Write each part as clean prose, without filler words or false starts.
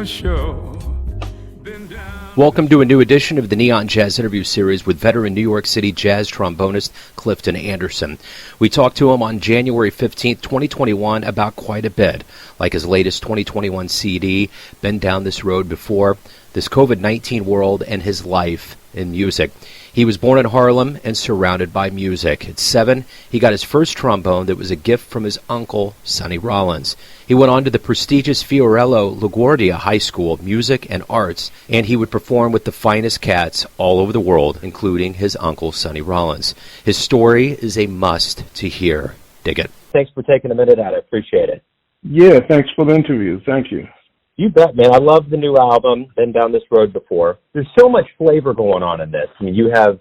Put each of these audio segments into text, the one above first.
for sure. Welcome to a new edition of the Neon Jazz interview series with veteran New York City jazz trombonist Clifton Anderson. We talked to him on January 15th, 2021 about quite a bit, like his latest 2021 CD, Been Down This Road Before, this COVID-19 world, and his life in music. He was born in Harlem and surrounded by music. At 7, he got his first trombone that was a gift from his uncle, Sonny Rollins. He went on to the prestigious Fiorello LaGuardia High School of Music and Arts, and he would perform with the finest cats all over the world, including his uncle, Sonny Rollins. His story is a must to hear. Dig it. Thanks for taking a minute out. I appreciate it. Yeah, thanks for the interview. Thank you. You bet, man. I love the new album, Been Down This Road Before. There's so much flavor going on in this. I mean, you have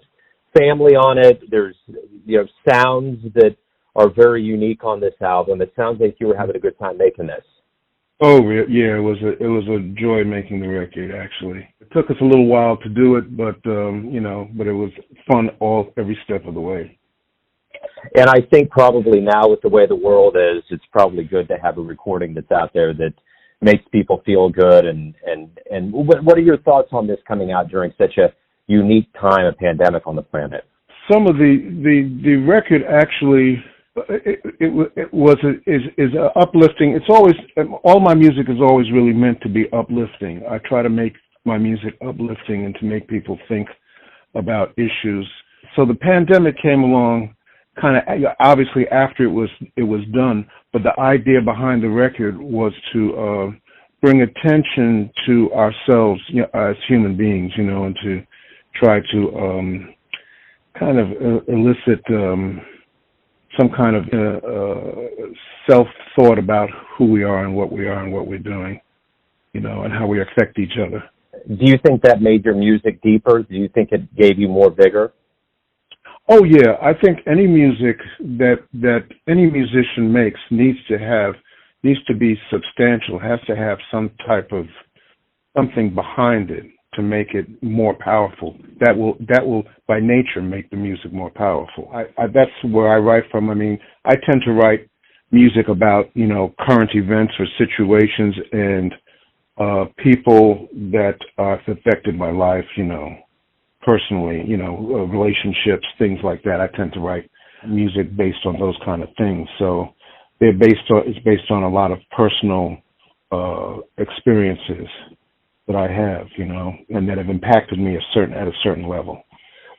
family on it. There's, sounds that are very unique on this album. It sounds like you were having a good time making this. Oh, yeah, it was a joy making the record, actually. It took us a little while to do it, but it was fun every step of the way. And I think probably now with the way the world is, it's probably good to have a recording that's out there that makes people feel good. And what are your thoughts on this coming out during such a unique time, a pandemic on the planet? Some of the record actually is uplifting. It's always, all my music is always really meant to be uplifting. I try to make my music uplifting and to make people think about issues. So the pandemic came along kind of obviously after it was done, but the idea behind the record was to bring attention to ourselves as human beings, and to try to kind of elicit some kind of self-thought about who we are and what we're doing, and how we affect each other. Do you think that made your music deeper? Do you think it gave you more vigor? Oh yeah, I think any music that any musician makes needs to be substantial, has to have some type of something behind it to make it more powerful. That will by nature make the music more powerful. That's where I write from. I mean, I tend to write music about current events or situations and people that are affected by life, personally, relationships, things like that. I tend to write music based on those kind of things. So it's based on a lot of personal experiences that I have, and that have impacted me at a certain level.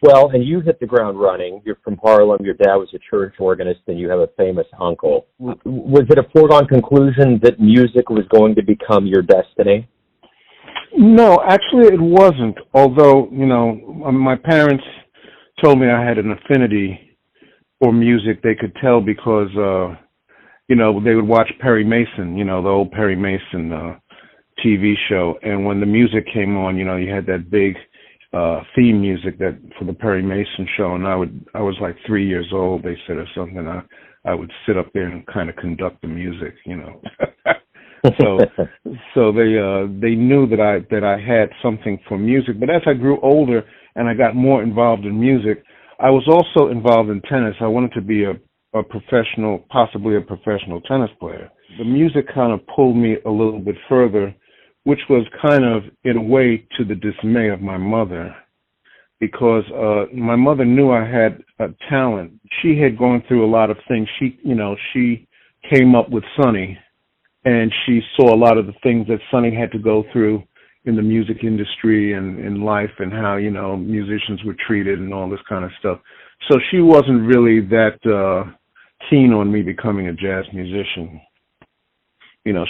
Well, and you hit the ground running. You're from Harlem. Your dad was a church organist, and you have a famous uncle. Was it a foregone conclusion that music was going to become your destiny? No, actually it wasn't. Although, my parents told me I had an affinity for music. They could tell because, they would watch Perry Mason, the old Perry Mason TV show. And when the music came on, you had that big theme music that for the Perry Mason show. And I was like 3 years old, they said, or something. I would sit up there and kind of conduct the music, So they knew that I had something for music. But as I grew older and I got more involved in music, I was also involved in tennis. I wanted to be a professional, possibly a professional tennis player. The music kind of pulled me a little bit further, which was kind of, in a way, to the dismay of my mother, because my mother knew I had a talent. She had gone through a lot of things. She came up with Sonny, and she saw a lot of the things that Sonny had to go through in the music industry and in life, and how, musicians were treated and all this kind of stuff. So she wasn't really that keen on me becoming a jazz musician.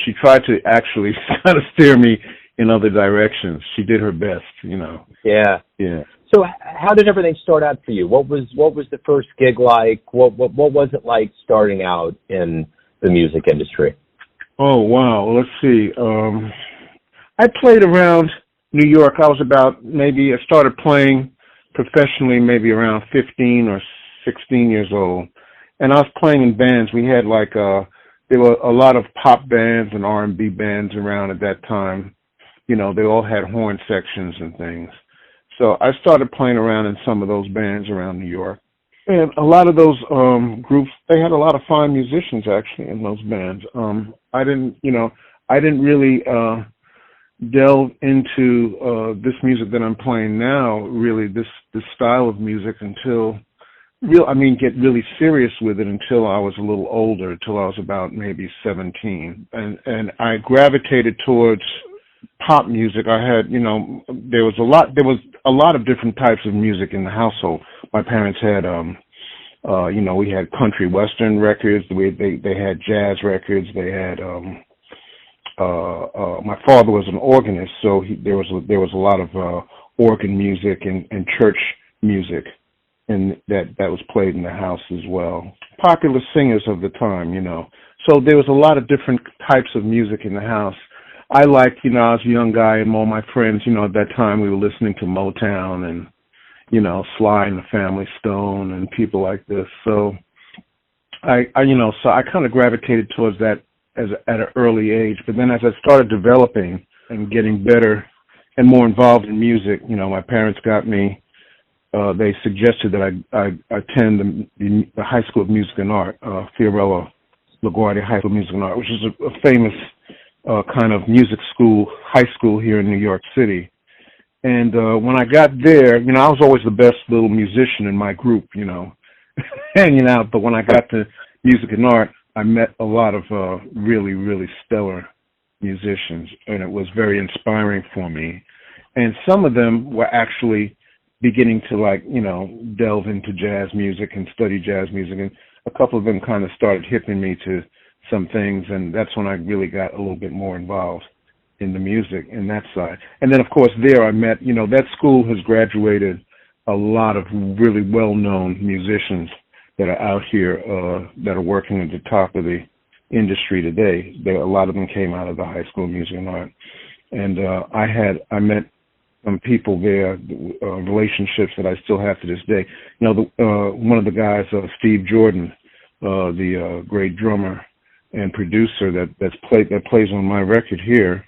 She tried to actually kind of steer me in other directions. She did her best, Yeah. Yeah. So how did everything start out for you? What was the first gig like? What was it like starting out in the music industry? Oh, wow. Let's see. I played around New York. I started playing professionally maybe around 15 or 16 years old. And I was playing in bands. We had there were a lot of pop bands and R&B bands around at that time. They all had horn sections and things. So I started playing around in some of those bands around New York. And a lot of those groups, they had a lot of fine musicians actually in those bands. I didn't really delve into this music that I'm playing now, really this style of music until get really serious with it until I was a little older, until I was about maybe 17. And I gravitated towards pop music. I had, there was a lot of different types of music in the household. My parents had we had country western records, they had jazz records, they had my father was an organist, so there was a lot of organ music and church music, and that was played in the house as well. Popular singers of the time, So there was a lot of different types of music in the house. I liked, I was a young guy, and all my friends, at that time we were listening to Motown and, Sly and the Family Stone and people like this. So I kind of gravitated towards that at an early age. But then as I started developing and getting better and more involved in music, my parents got me. They suggested that I attend the High School of Music and Art, Fiorello, LaGuardia High School of Music and Art, which is a famous kind of music school, high school here in New York City. And when I got there, I was always the best little musician in my group, hanging out. But when I got to music and art, I met a lot of really, really stellar musicians, and it was very inspiring for me. And some of them were actually beginning to delve into jazz music and study jazz music, and a couple of them kind of started hipping me to some things, and that's when I really got a little bit more involved in the music and that side. And then, of course, there I met, that school has graduated a lot of really well-known musicians that are out here that are working at the top of the industry today. A lot of them came out of the High School of Music and Art. And I met some people there, relationships that I still have to this day. One of the guys, Steve Jordan, the great drummer and producer that plays on my record here,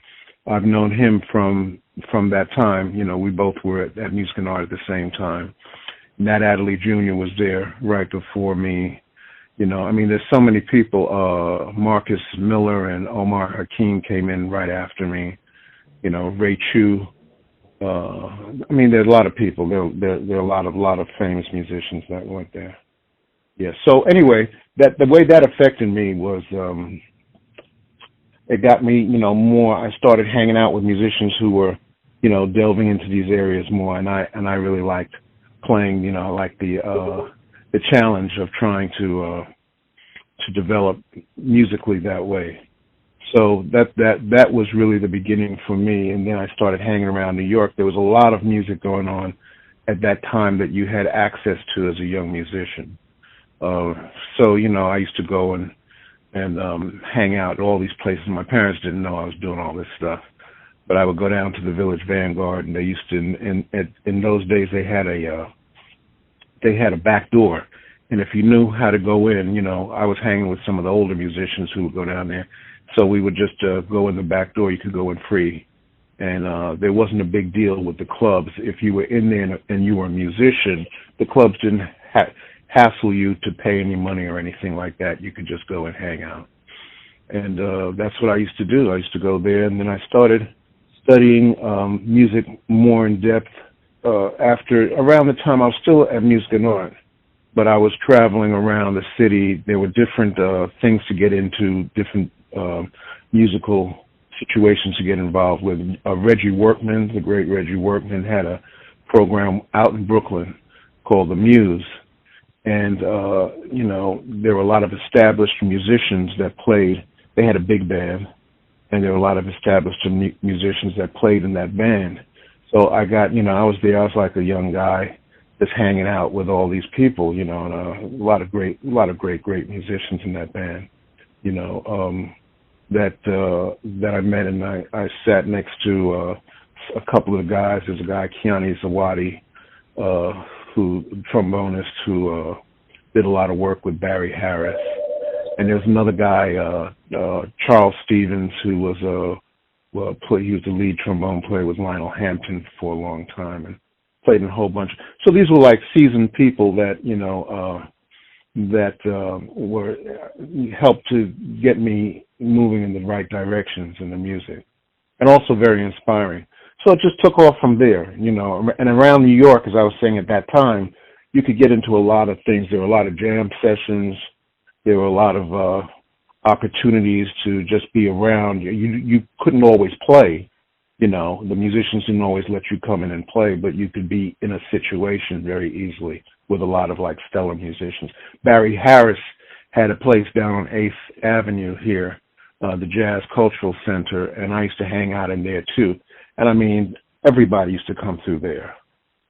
I've known him from that time. We both were at Music and Art at the same time. Nat Adderley Jr. was there right before me. There's so many people. Marcus Miller and Omar Hakim came in right after me. Ray Chu. There's a lot of people. There are a lot of famous musicians that went there. Yeah. So anyway, the way that affected me was it got me, more. I started hanging out with musicians who were, delving into these areas more, and I really liked playing. I liked the challenge of trying to develop musically that way. So that was really the beginning for me. And then I started hanging around New York. There was a lot of music going on at that time that you had access to as a young musician. So I used to go and hang out at all these places. My parents didn't know I was doing all this stuff, but I would go down to the Village Vanguard, and they used to. In those days, they had a back door, and if you knew how to go in, I was hanging with some of the older musicians who would go down there. So we would just go in the back door. You could go in free, and there wasn't a big deal with the clubs. If you were in there and you were a musician, the clubs didn't hassle you to pay any money or anything like that. You could just go and hang out. And that's what I used to do. I used to go there, and then I started studying music more in depth around the time I was still at Music and Art, but I was traveling around the city. There were different things to get into, different musical situations to get involved with. Reggie Workman, the great Reggie Workman, had a program out in Brooklyn called The Muse. And, there were a lot of established musicians that played. They had a big band, and there were a lot of established musicians that played in that band. So I got, I was there. I was like a young guy just hanging out with all these people, and a lot of great musicians in that band, that I met, and I sat next to a couple of the guys. There's a guy, Kiani Zawadi, trombonist who did a lot of work with Barry Harris, and there's another guy, Charles Stevens, who was he was the lead trombone player with Lionel Hampton for a long time and played in a whole bunch. So these were like seasoned people that were helped to get me moving in the right directions in the music. and also very inspiring. So it just took off from there, you know. And around New York, as I was saying at that time, you could get into a lot of things. There were a lot of jam sessions. There were a lot of opportunities to just be around. You couldn't always play, you know. The musicians didn't always let you come in and play, but you could be in a situation very easily with a lot of like stellar musicians. Barry Harris had a place down on 8th Avenue here, the Jazz Cultural Center, and I used to hang out in there too. And I mean, everybody used to come through there.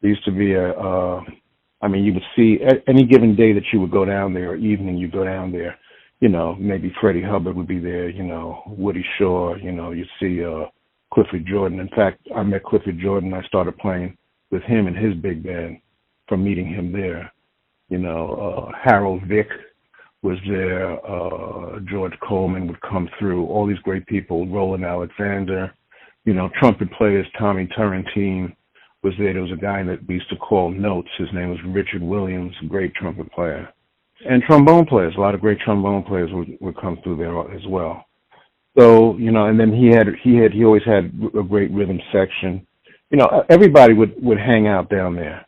There used to be you would see any given day that you would go down there, or evening you go down there, you know, maybe Freddie Hubbard would be there, you know, Woody Shaw, you know, you'd see Clifford Jordan. In fact, I met Clifford Jordan. I started playing with him and his big band from meeting him there. You know, Harold Vick was there. George Coleman would come through. All these great people. Roland Alexander. You know, trumpet players. Tommy Turrentine was there. There was a guy that we used to call Notes. His name was Richard Williams, a great trumpet player. And trombone players. A lot of great trombone players would come through there as well. So, you know, and then he always had a great rhythm section. You know, everybody would hang out down there.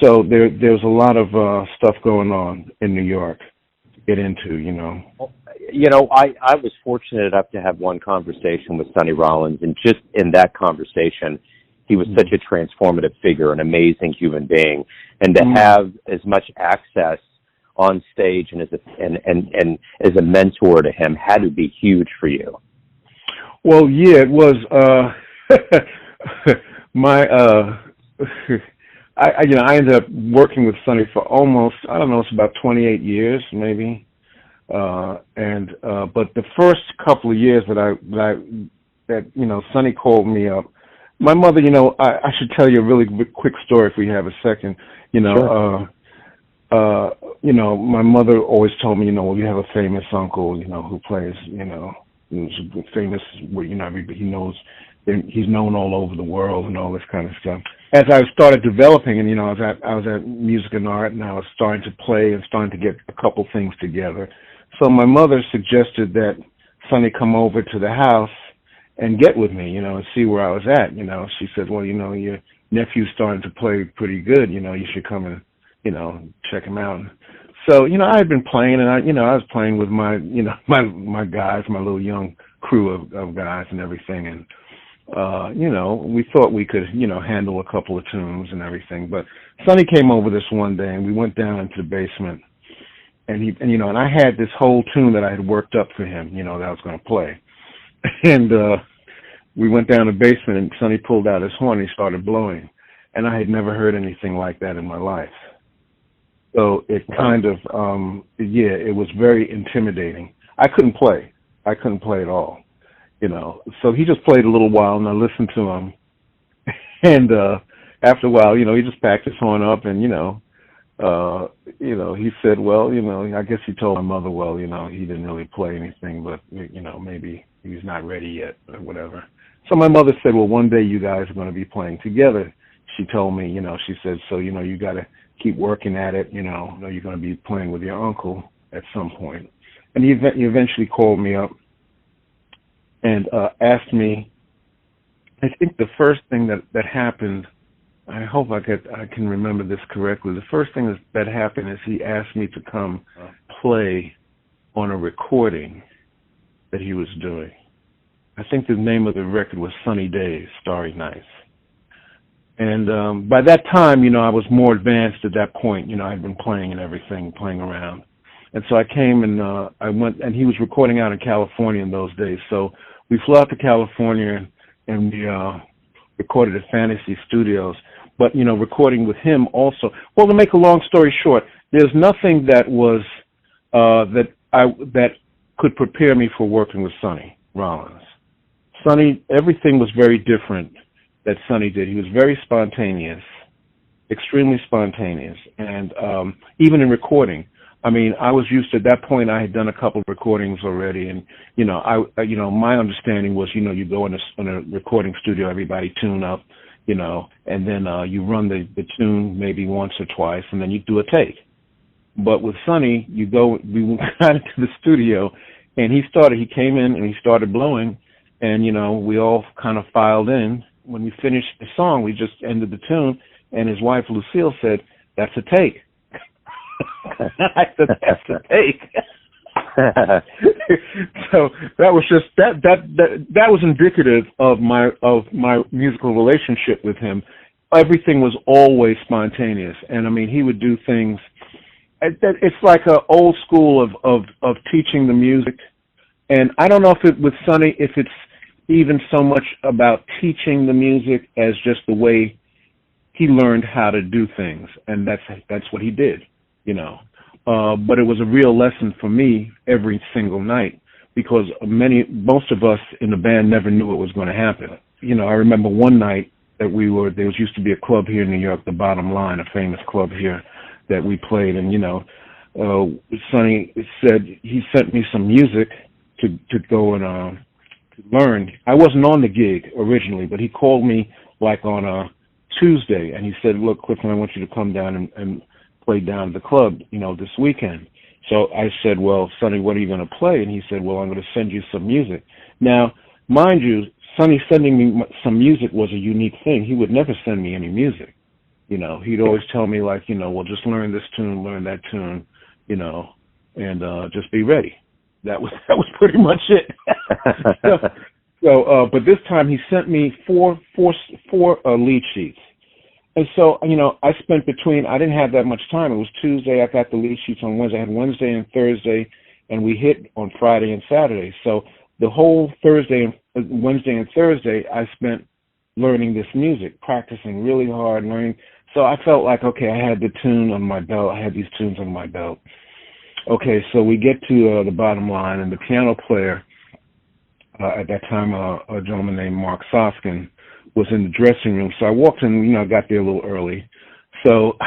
So there's a lot of stuff going on in New York to get into, you know. You know, I was fortunate enough to have one conversation with Sonny Rollins, and just in that conversation, he was such a transformative figure, an amazing human being, and to have as much access on stage and as a mentor to him had to be huge for you. Well, yeah, it was. I ended up working with Sonny for almost, I don't know, it's about 28 years maybe. But the first couple of years that you know, Sonny called me up. My mother, you know, I should tell you a really quick story if we have a second. You know, sure. You know, my mother always told me, you know, well, you have a famous uncle, you know, who plays, you know, who's famous, you know, everybody knows, he's known all over the world and all this kind of stuff. As I started developing, and you know, I was at Music and Art, and I was starting to play and starting to get a couple things together. So my mother suggested that Sonny come over to the house and get with me, you know, and see where I was at. You know, she said, well, you know, your nephew's starting to play pretty good. You know, you should come and, you know, check him out. So, you know, I had been playing, and I was playing with my, you know, my guys, my little young crew of guys and everything, and you know, we thought we could, you know, handle a couple of tunes and everything. But Sonny came over this one day, and we went down into the basement, and you know, and I had this whole tune that I had worked up for him, you know, that I was going to play, and we went down the basement, and Sonny pulled out his horn, and he started blowing, and I had never heard anything like that in my life. So it kind of, it was very intimidating. I couldn't play at all. You know, so he just played a little while, and I listened to him. And after a while, you know, he just packed his horn up, and you know, he said, well, you know, I guess he told my mother, well, you know, he didn't really play anything, but you know, maybe he's not ready yet or whatever. So my mother said, well, one day you guys are going to be playing together. She told me, you know, she said, so you know, you got to keep working at it. You know, you're going to be playing with your uncle at some point. And he eventually called me up and asked me, I think the first thing that happened, I hope I can remember this correctly, the first thing that happened is he asked me to come play on a recording that he was doing. I think the name of the record was Sunny Days, Starry Nights. And by that time, you know, I was more advanced at that point. You know, I'd been playing and everything, playing around. And so I came and I went, and he was recording out in California in those days. So we flew out to California and we recorded at Fantasy Studios. But, you know, recording with him also. Well, to make a long story short, there's nothing that was that could prepare me for working with Sonny Rollins. Sonny, everything was very different that Sonny did. He was very spontaneous, extremely spontaneous, and even in recording. I mean, I was used to, at that point, I had done a couple of recordings already, and, you know, my understanding was, you know, you go in a recording studio, everybody tune up, you know, and then you run the tune maybe once or twice, and then you do a take. But with Sonny, we got into the studio, and he came in and he started blowing, And, we all kind of filed in. When we finished the song, we just ended the tune, and his wife, Lucille, said, "That's a take." I said, "That's a take." So that was just that was indicative of my musical relationship with him. Everything was always spontaneous, and I mean, he would do things. It's like an old school of teaching the music, and I don't know if with Sonny, if it's even so much about teaching the music as just the way he learned how to do things, and that's what he did, But it was a real lesson for me every single night, because most of us in the band never knew what was going to happen. I remember one night that there used to be a club here in New York, the Bottom Line, a famous club here that we played, and Sonny said he sent me some music to go and learn. I wasn't on the gig originally, but he called me like on a Tuesday, and he said, "Look, Clifton, I want you to come down and play down at the club, this weekend." So I said, "Well, Sonny, what are you going to play?" And he said, "Well, I'm going to send you some music." Now, mind you, Sonny sending me some music was a unique thing. He would never send me any music. He'd always tell me like, well, just learn this tune, learn that tune, and just be ready. That was pretty much it. But this time he sent me four lead sheets. And so, I spent I didn't have that much time. It was Tuesday. I got the lead sheets on Wednesday. I had Wednesday and Thursday, and we hit on Friday and Saturday. So the whole Wednesday and Thursday, I spent learning this music, practicing really hard, learning. So I felt like, okay, I had the tune on my belt. I had these tunes on my belt. Okay, so we get to the Bottom Line, and the piano player, at that time, a gentleman named Mark Soskin, was in the dressing room. So I walked in, I got there a little early. So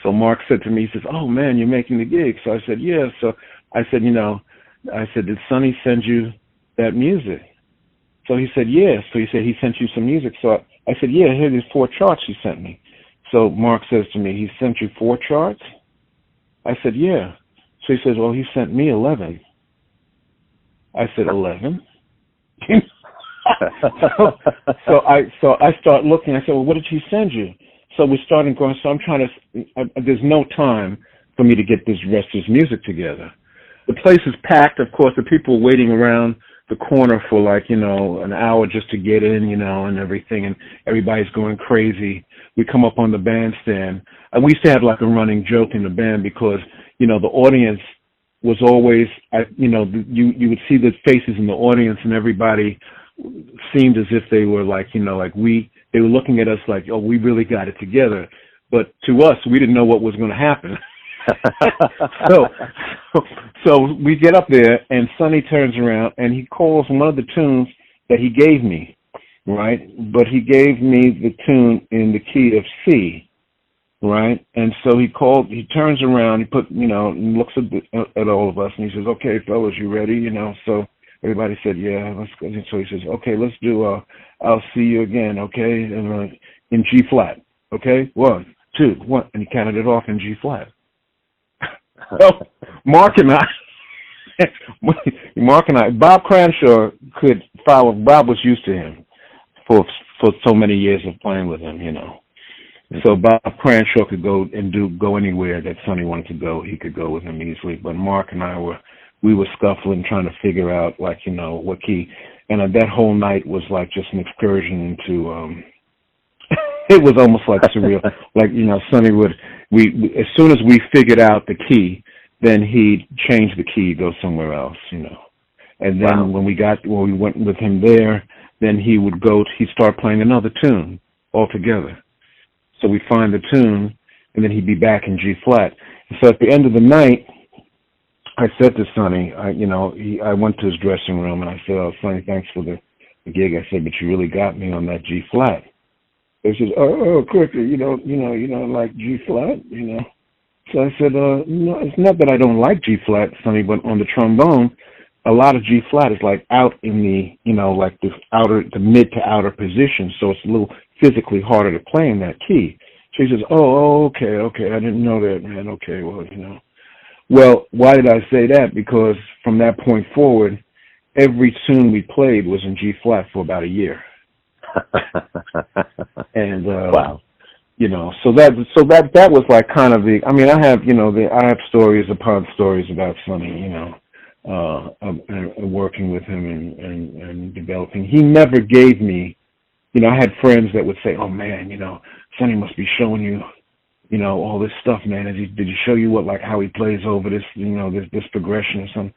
Mark said to me, he says, "Oh man, you're making the gig." So I said, "Yeah." So I said, "Did Sonny send you that music?" So he said, "Yeah." So he said, "He sent you some music." So I said, "Yeah, here are these 4 charts he sent me." So Mark says to me, "He sent you 4 charts?" I said, "Yeah." So he says, "Well, he sent me 11. I said, "11? so I start looking. I said, "Well, what did he send you?" So we started going. So I'm trying to. There's no time for me to get this rest of his music together. The place is packed. Of course, the people are waiting around the corner for an hour just to get in, and everything, and everybody's going crazy. We come up on the bandstand, and we used to have like a running joke in the band because the audience was always, you would see the faces in the audience, and everybody seemed as if they were they were looking at us like, "Oh, we really got it together." But to us, we didn't know what was going to happen. So we get up there, and Sonny turns around, and he calls one of the tunes that he gave me, right? But he gave me the tune in the key of C. Right, and so he turns around, he looks at all of us, and he says, "Okay, fellas, you ready?" So everybody said, "Yeah, let's go." So he says, "Okay, let's do I'll See You Again," okay, and in G flat, okay, 1, 2, 1, and he counted it off in G flat. So Mark and I, Bob Cranshaw could follow. Bob was used to him for so many years of playing with him, So Bob Cranshaw could go anywhere that Sonny wanted to go. He could go with him easily. But Mark and I were scuffling, trying to figure out what key. And that whole night was like just an excursion into. It was almost like surreal. Sonny would as soon as we figured out the key, then he'd change the key, go somewhere else, And then when we went with him there, then he'd start playing another tune altogether. So we find the tune, and then he'd be back in G flat. So at the end of the night, I said to Sonny, I went to his dressing room, and I said, "Oh, Sonny, thanks for the gig." I said, "But you really got me on that G flat." He says, "Oh, Clifton, you don't like G flat, So I said, "No, it's not that I don't like G flat, Sonny, but on the trombone, a lot of G flat is like out in the, the mid to outer position, so it's a little physically harder to play in that key." So he says, "Oh, okay, I didn't know that, man. Okay, well, Well, why did I say that? Because from that point forward, every tune we played was in G flat for about a year. And wow. So that was like kind of the. I mean, I have stories upon stories about Sonny. Working with him and developing. He never gave me. I had friends that would say, "Oh man, Sonny must be showing you, all this stuff, man. Did he show you how he plays over this, this progression or something?"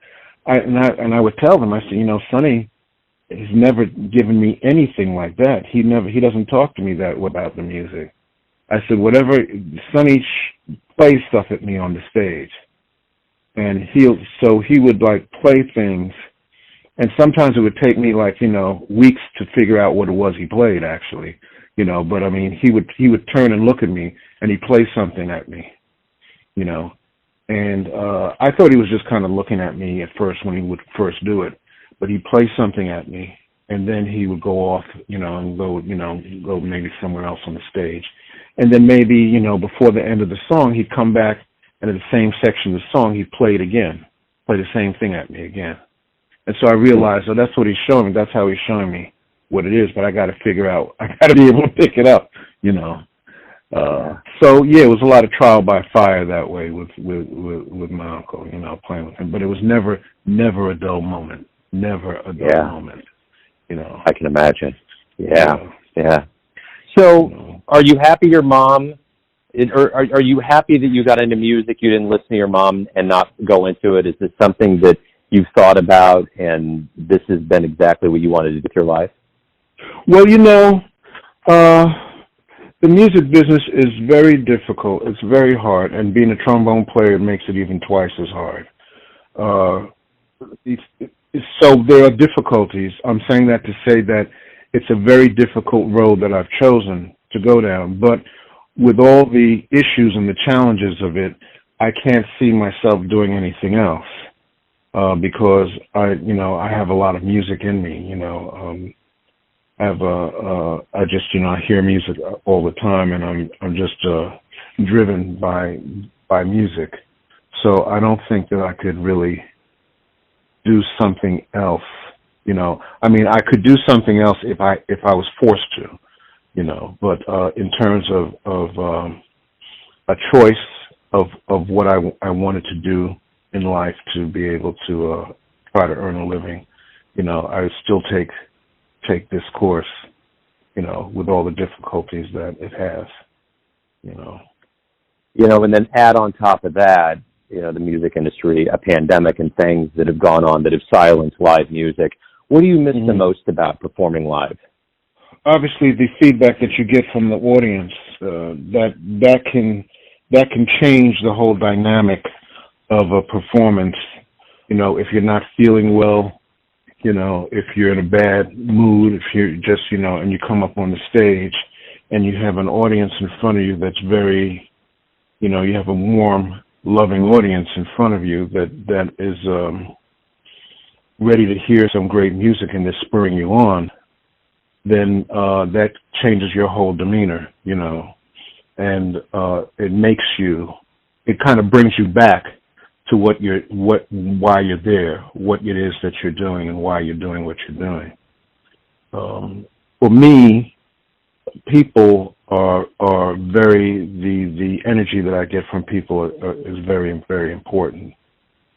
I would tell them, I said, Sonny has never given me anything like that. He doesn't talk to me that way about the music. I said, whatever, Sonny plays stuff at me on the stage, and he would play things, and sometimes it would take me weeks to figure out what it was he played actually, but I mean, he would turn and look at me, and he'd play something at me, and I thought he was just kind of looking at me at first when he would first do it, but he'd play something at me, and then he would go off, and go maybe somewhere else on the stage. And then maybe, before the end of the song, he'd come back, and in the same section of the song, he'd play it again, play the same thing at me again. And so I realized, that's what he's showing me. That's how he's showing me what it is, but I got to figure out, I got to be able to pick it up, So, yeah, it was a lot of trial by fire that way with my uncle, playing with him. But it was never a dull moment. Never a dull moment, I can imagine. Yeah. So, are you happy your mom, or are you happy that you got into music, you didn't listen to your mom and not go into it? Is this something that you've thought about, and this has been exactly what you wanted to do with your life? Well, the music business is very difficult. It's very hard, and being a trombone player makes it even twice as hard. So there are difficulties. I'm saying that to say that it's a very difficult road that I've chosen to go down. But with all the issues and the challenges of it, I can't see myself doing anything else because I have a lot of music in me. I hear music all the time, and I'm just driven by music. So I don't think that I could really do something else. I mean, I could do something else if I was forced to, but in terms of a choice of what I wanted to do in life to be able to try to earn a living, I would still take this course, with all the difficulties that it has, and then add on top of that, the music industry, a pandemic and things that have gone on that have silenced live music. What do you miss the most about performing live? Obviously, the feedback that you get from the audience, that can change the whole dynamic of a performance. If you're not feeling well, if you're in a bad mood, if you're just, and you come up on the stage and you have an audience in front of you that's very, you have a warm, loving audience in front of you that is ready to hear some great music and they're spurring you on, then that changes your whole demeanor, and it kind of brings you back to why you're there, what it is that you're doing, and why you're doing what you're doing. For me, people are very, the energy that I get from people is very, very important.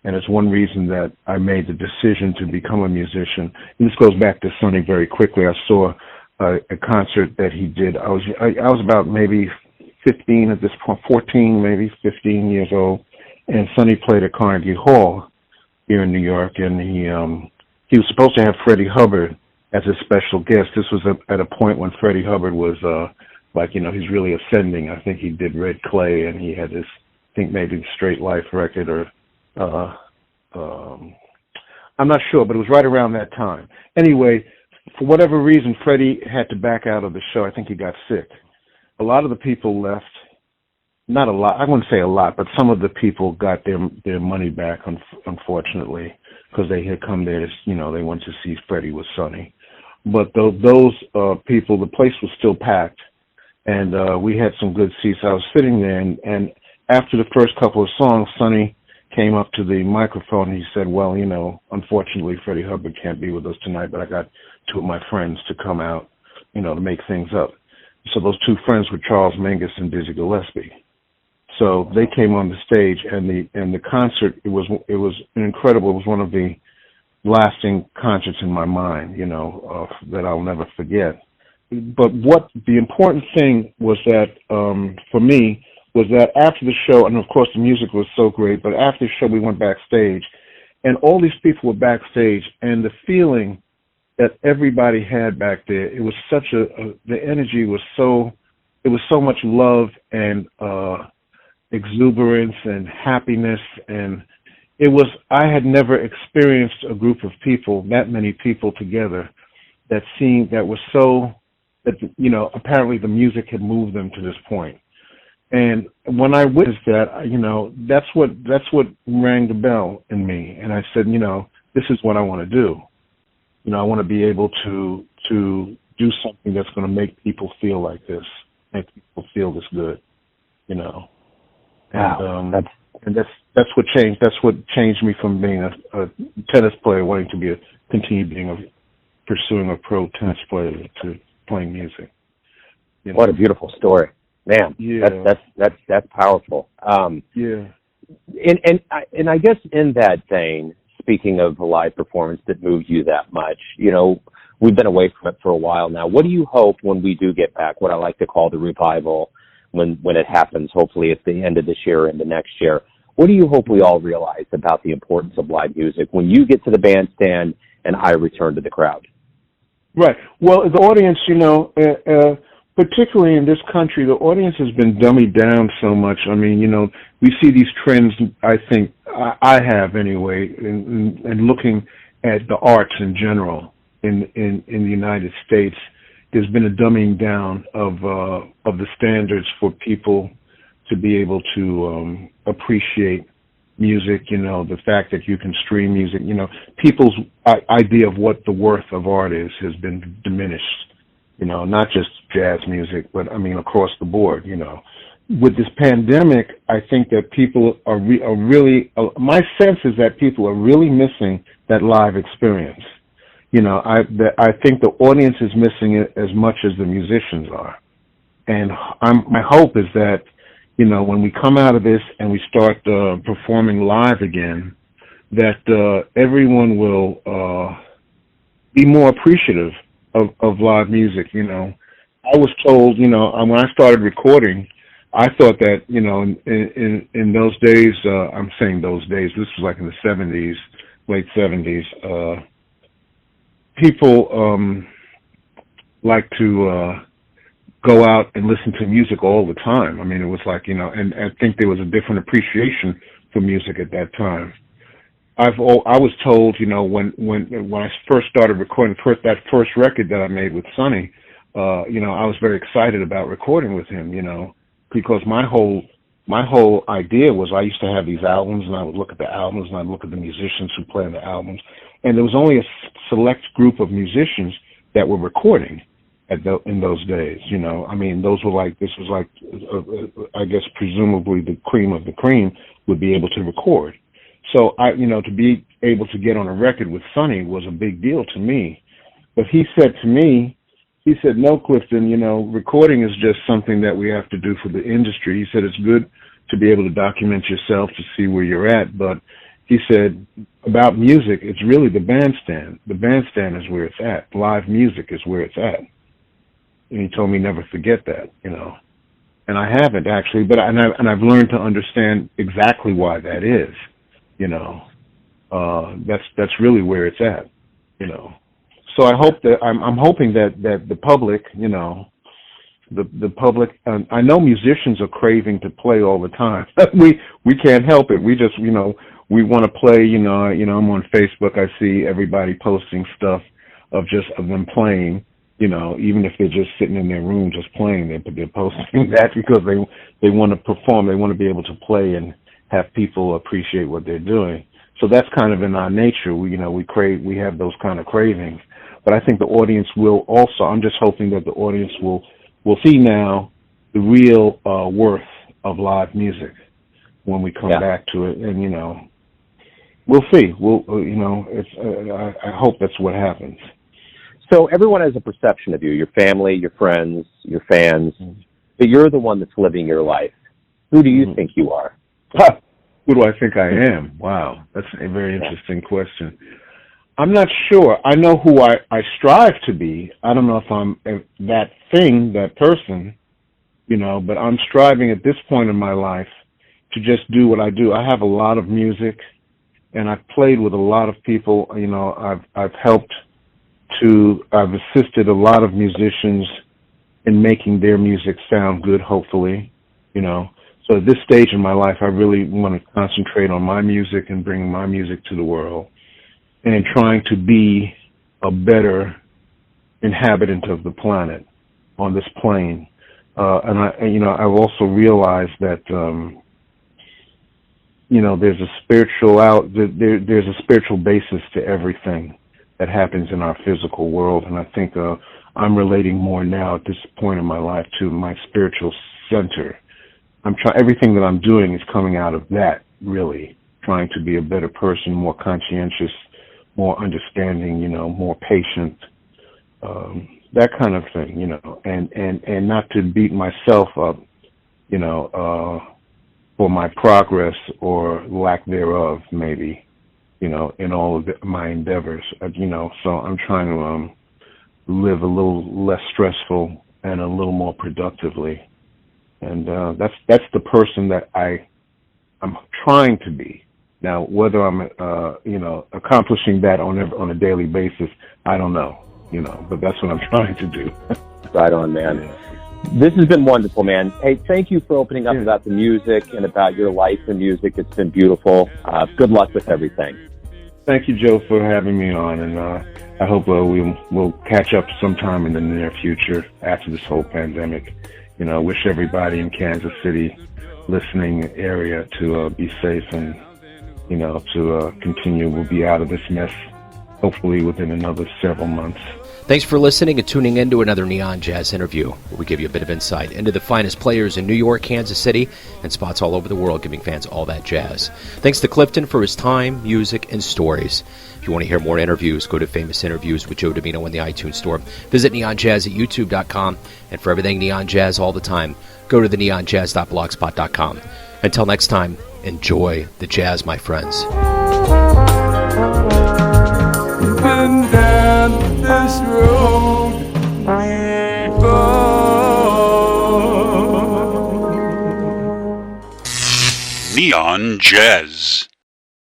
And it's one reason that I made the decision to become a musician. And this goes back to Sonny very quickly. I saw a concert that he did. I was about maybe 15 at this point, 14, maybe 15 years old. And Sonny played at Carnegie Hall here in New York. And he was supposed to have Freddie Hubbard as a special guest. This was at a point when Freddie Hubbard was he's really ascending. I think he did Red Clay, and he had this, I think maybe the Straight Life record, or I'm not sure, but it was right around that time. Anyway, for whatever reason, Freddie had to back out of the show. I think he got sick. A lot of the people left. Not a lot. I wouldn't say a lot, but some of the people got their money back, unfortunately, because they had come there to, they went to see Freddie with Sonny. But those people, the place was still packed, and we had some good seats. I was sitting there, and after the first couple of songs, Sonny came up to the microphone and he said, well, you know, unfortunately Freddie Hubbard can't be with us tonight, but I got two of my friends to come out, you know, to make things up. So those two friends were Charles Mingus and Dizzy Gillespie. So they came on the stage, and the concert, it was incredible. It was one of the lasting concerts in my mind, you know, that I'll never forget. But what the important thing was that, for me, was that after the show, and of course the music was so great, but after the show we went backstage, and all these people were backstage, and the feeling that everybody had back there, it was such the energy was so, it was so much love and exuberance and happiness, and it was, I had never experienced a group of people, that many people together, that seemed, that was so, that, you know, apparently the music had moved them to this point. And when I witnessed that, you know, that's what rang the bell in me. And I said, you know, this is what I want to do. You know, I want to be able to do something that's going to make people feel like this, make people feel this good, you know. Wow. And that's what changed. That's what changed me from being a tennis player, wanting to continue being pursuing a pro tennis player, to playing music. You know? What a beautiful story, man. Yeah. That's powerful. Yeah. And I guess in that vein, speaking of a live performance that moved you that much, you know, we've been away from it for a while now. What do you hope when we do get back, what I like to call the revival, when it happens, hopefully at the end of this year or into next year? What do you hope we all realize about the importance of live music when you get to the bandstand and I return to the crowd? Right. Well, the audience, you know, particularly in this country, the audience has been dummied down so much. I mean, you know, we see these trends, I think, I have anyway, in looking at the arts in general in the United States. There's been a dumbing down of the standards for people to be able to appreciate music, you know, the fact that you can stream music, you know, people's idea of what the worth of art is has been diminished, you know, not just jazz music, but I mean across the board, you know. With this pandemic, I think that people are really, my sense is that people are really missing that live experience. You know, I think the audience is missing it as much as the musicians are. And my hope is that, you know, when we come out of this and we start performing live again, that everyone will be more appreciative of live music. You know, I was told, you know, when I started recording, I thought that, you know, in those days, I'm saying those days, this was like in the 70s, late 70s, people like to go out and listen to music all the time. I mean, it was like, you know, and I think there was a different appreciation for music at that time. I was told, you know, when I first started recording, that first record that I made with Sonny, you know, I was very excited about recording with him, you know, because my whole idea was I used to have these albums, and I would look at the albums, and I'd look at the musicians who play on the albums, and there was only a select group of musicians that were recording in those days, you know. I mean, this was like, I guess presumably the cream of the cream would be able to record. So you know, to be able to get on a record with Sonny was a big deal to me. But he said to me, no, Clifton, you know, recording is just something that we have to do for the industry. He said it's good to be able to document yourself to see where you're at, but he said about music, it's really the bandstand. The bandstand is where it's at. Live music is where it's at. And he told me never forget that, you know. And I haven't actually, but I've learned to understand exactly why that is, you know. That's really where it's at, you know. So I hope that I'm hoping that the public, you know, the public. I know musicians are craving to play all the time. we can't help it. We just, you know, we want to play. You know. I'm on Facebook. I see everybody posting stuff of them playing. You know, even if they're just sitting in their room just playing, they're posting that because they want to perform. They want to be able to play and have people appreciate what they're doing. So that's kind of in our nature. We have those kind of cravings. But I think the audience will also, I'm just hoping that the audience will see now the real worth of live music. when we come Yeah. back to it. And, we'll see. I hope that's what happens. So everyone has a perception of you, your family, your friends, your fans, but you're the one that's living your life. Who do you think you are? Who do I think I am? Wow, that's a very interesting question. I'm not sure. I know who I strive to be. I don't know if I'm that thing, that person, but I'm striving at this point in my life to just do what I do. I have a lot of music, and I've played with a lot of people. I've assisted a lot of musicians in making their music sound good, hopefully, So at this stage in my life, I really want to concentrate on my music and bringing my music to the world and in trying to be a better inhabitant of the planet on this plane. I've also realized that, there's a there's a spiritual basis to everything that happens in our physical world. And I think, I'm relating more now at this point in my life to my spiritual center. Everything that I'm doing is coming out of that, really, trying to be a better person, more conscientious, more understanding, more patient, that kind of thing, and not to beat myself up, for my progress or lack thereof, maybe, in all of my endeavors, so I'm trying to live a little less stressful and a little more productively. And that's the person that I'm trying to be. Now, whether I'm accomplishing that on a daily basis, I don't know. But that's what I'm trying to do. Right on, man. Yeah. This has been wonderful, man. Hey, thank you for opening up about the music and about your life in music. It's been beautiful. Good luck with everything. Thank you, Joe, for having me on, and I hope we'll catch up sometime in the near future after this whole pandemic. Wish everybody in Kansas City listening area to be safe and, to continue. We'll be out of this mess, hopefully within another several months. Thanks for listening and tuning in to another Neon Jazz interview, where we give you a bit of insight into the finest players in New York, Kansas City, and spots all over the world, giving fans all that jazz. Thanks to Clifton for his time, music, and stories. If you want to hear more interviews, go to Famous Interviews with Joe Domino in the iTunes Store. Visit neonjazz at youtube.com. And for everything Neon Jazz all the time, go to the neonjazz.blogspot.com. Until next time, enjoy the jazz, my friends. Been down this road we go. Neon Jazz.